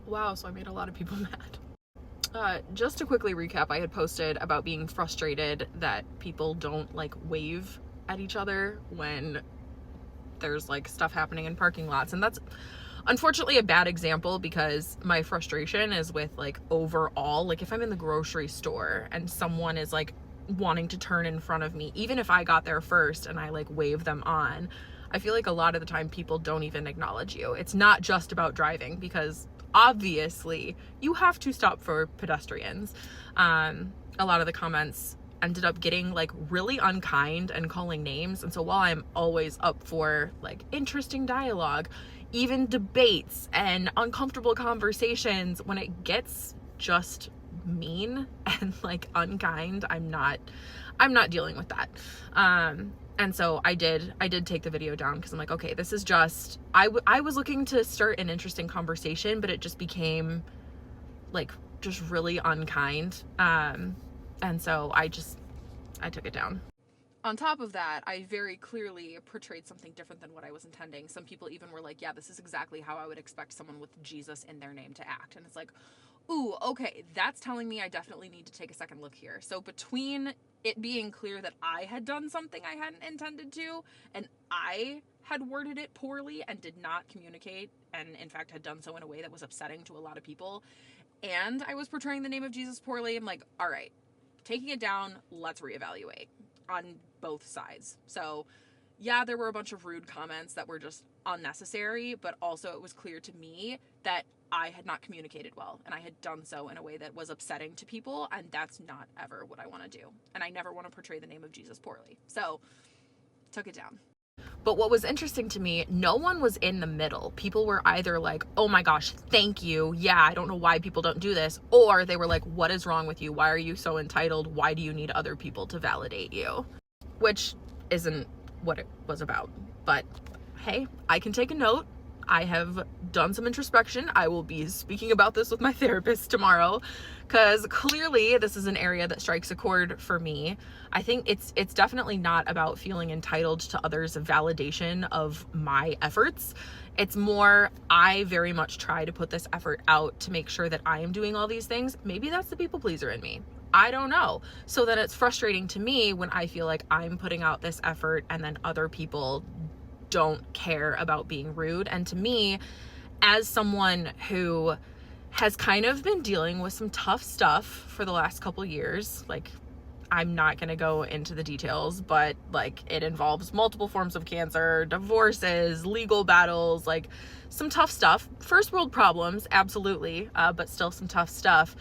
Wow, so I made a lot of people mad. Just to quickly recap, I had posted about being frustrated that people don't like wave at each other when there's like stuff happening in parking lots. And that's unfortunately a bad example because my frustration is with like overall, like if I'm in the grocery store and someone is like wanting to turn in front of me, even if I got there first and I like wave them on, I feel like a lot of the time people don't even acknowledge you. It's not just about driving because obviously you have to stop for pedestrians. A lot of the comments ended up getting like really unkind and calling names. And so while I'm always up for like interesting dialogue, even debates and uncomfortable conversations, when it gets just mean and like unkind, I'm not dealing with that. And so I did take the video down because I'm like, okay, this is just, I was looking to start an interesting conversation, but it just became like just really unkind. And so I took it down. On top of that, I very clearly portrayed something different than what I was intending. Some people even were like, yeah, this is exactly how I would expect someone with Jesus in their name to act. And it's like, ooh, okay, that's telling me I definitely need to take a second look here. So between it being clear that I had done something I hadn't intended to, and I had worded it poorly and did not communicate, and in fact had done so in a way that was upsetting to a lot of people, and I was portraying the name of Jesus poorly, I'm like, all right, taking it down, let's reevaluate on both sides. So yeah, there were a bunch of rude comments that were just unnecessary, but also it was clear to me that I had not communicated well, and I had done so in a way that was upsetting to people, and that's not ever what I want to do. And I never want to portray the name of Jesus poorly. So, took it down. But what was interesting to me, no one was in the middle. People were either like, oh my gosh, thank you. Yeah, I don't know why people don't do this. Or they were like, what is wrong with you? Why are you so entitled? Why do you need other people to validate you? Which isn't what it was about. But hey, I can take a note. I have done some introspection. I will be speaking about this with my therapist tomorrow because clearly this is an area that strikes a chord for me. I think it's definitely not about feeling entitled to others' validation of my efforts. It's more, I very much try to put this effort out to make sure that I am doing all these things. Maybe that's the people pleaser in me. I don't know. So then it's frustrating to me when I feel like I'm putting out this effort and then other people don't care about being rude. And to me, as someone who has kind of been dealing with some tough stuff for the last couple years, like I'm not going to go into the details, but like it involves multiple forms of cancer, divorces, legal battles, like some tough stuff, first world problems, absolutely, but still some tough stuff.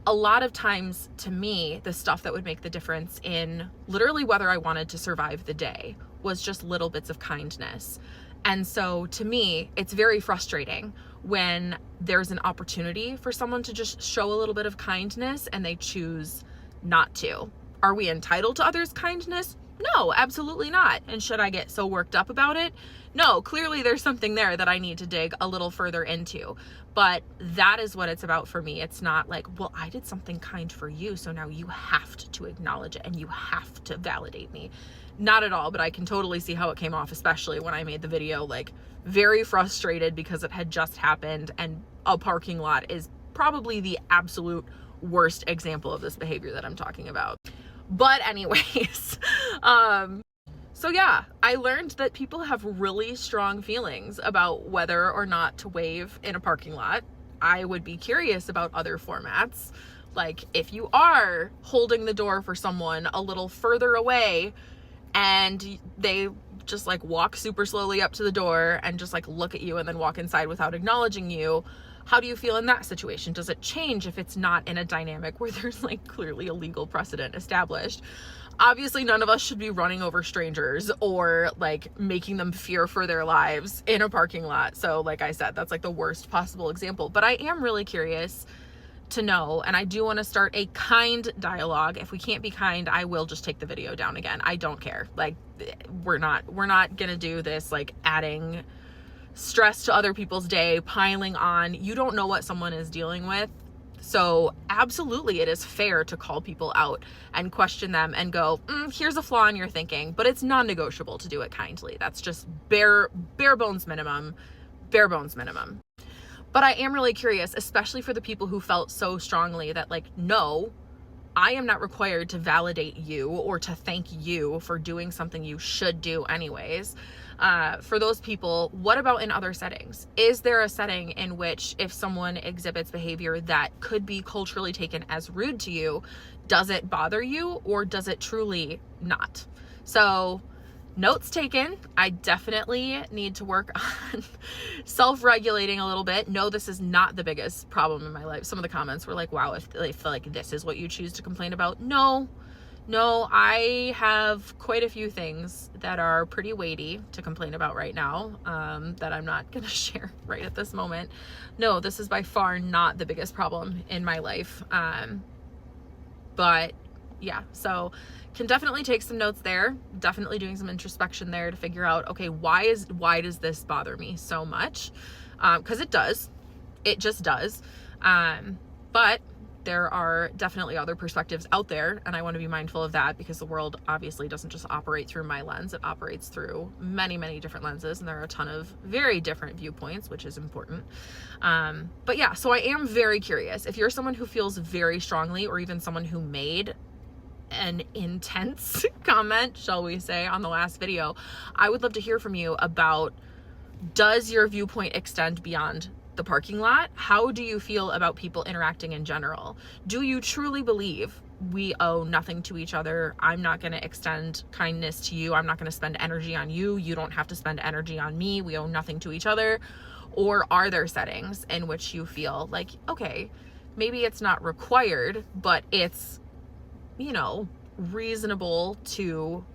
A lot of times to me, the stuff that would make the difference in literally whether I wanted to survive the day was just little bits of kindness. And so to me, it's very frustrating when there's an opportunity for someone to just show a little bit of kindness and they choose not to. Are we entitled to others' kindness? No, absolutely not. And should I get so worked up about it? No, clearly there's something there that I need to dig a little further into. But that is what it's about for me. It's not like, well, I did something kind for you, so now you have to acknowledge it and you have to validate me. Not at all, but I can totally see how it came off, especially when I made the video, like very frustrated because it had just happened, and a parking lot is probably the absolute worst example of this behavior that I'm talking about. But anyways, so yeah, I learned that people have really strong feelings about whether or not to wave in a parking lot. I would be curious about other formats. Like if you are holding the door for someone a little further away and they just like walk super slowly up to the door and just like look at you and then walk inside without acknowledging you, how do you feel in that situation? Does it change if it's not in a dynamic where there's like clearly a legal precedent established? Obviously, none of us should be running over strangers or like making them fear for their lives in a parking lot. So like I said, that's like the worst possible example. But I am really curious to know, and I do want to start a kind dialogue. If we can't be kind, I will just take the video down again. I don't care. Like we're not gonna do this like adding stress to other people's day, piling on. You don't know what someone is dealing with. So absolutely, it is fair to call people out and question them and go, here's a flaw in your thinking, but it's non-negotiable to do it kindly. That's just bare bones minimum. But But I am really curious, especially for the people who felt so strongly that like, no, I am not required to validate you or to thank you for doing something you should do anyways. For those people, what about in other settings? Is there a setting in which if someone exhibits behavior that could be culturally taken as rude to you, does it bother you or does it truly not? So notes taken. I definitely need to work on self-regulating a little bit. No, this is not the biggest problem in my life. Some of the comments were like, wow, if they feel like this is what you choose to complain about. No, I have quite a few things that are pretty weighty to complain about right now, that I'm not going to share right at this moment. No, this is by far not the biggest problem in my life. But yeah, so can definitely take some notes there, definitely doing some introspection there to figure out, okay, why does this bother me so much? Because it just does. But there are definitely other perspectives out there, and I want to be mindful of that because the world obviously doesn't just operate through my lens. It operates through many, many different lenses, and there are a ton of very different viewpoints, which is important. But yeah, so I am very curious. If you're someone who feels very strongly, or even someone who made an intense comment, shall we say, on the last video, I would love to hear from you about, does your viewpoint extend beyond the parking lot? How do you feel about people interacting in general? Do you truly believe we owe nothing to each other? I'm not going to extend kindness to you. I'm not going to spend energy on you. You don't have to spend energy on me. We owe nothing to each other. Or are there settings in which you feel like, okay, maybe it's not required, but it's, you know, reasonable to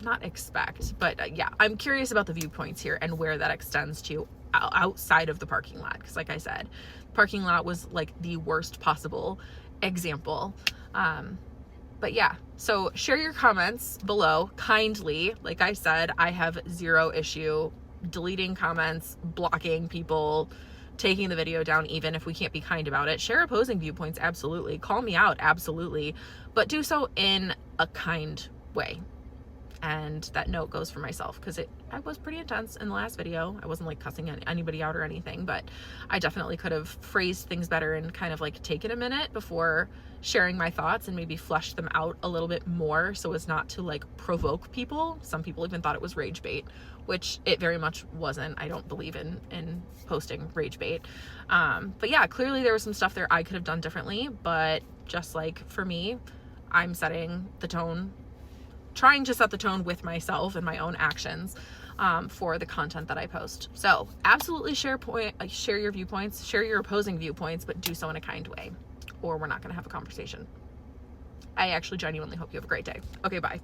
not expect, but yeah, I'm curious about the viewpoints here and where that extends to outside of the parking lot. Because like I said, parking lot was like the worst possible example. But yeah, so share your comments below kindly. Like I said, I have zero issue deleting comments, blocking people, taking the video down, even if we can't be kind about it. Share opposing viewpoints, absolutely. Call me out, absolutely. But do so in a kind way. And that note goes for myself because I was pretty intense in the last video. I wasn't like cussing anybody out or anything, but I definitely could have phrased things better and kind of like taken a minute before sharing my thoughts and maybe flesh them out a little bit more so as not to like provoke people. Some people even thought it was rage bait, which it very much wasn't. I don't believe in posting rage bait. But yeah, clearly there was some stuff there I could have done differently, but just like for me, I'm setting the tone, trying to set the tone with myself and my own actions for the content that I post. So absolutely share your viewpoints, share your opposing viewpoints, but do so in a kind way, or we're not going to have a conversation. I actually genuinely hope you have a great day. Okay, bye.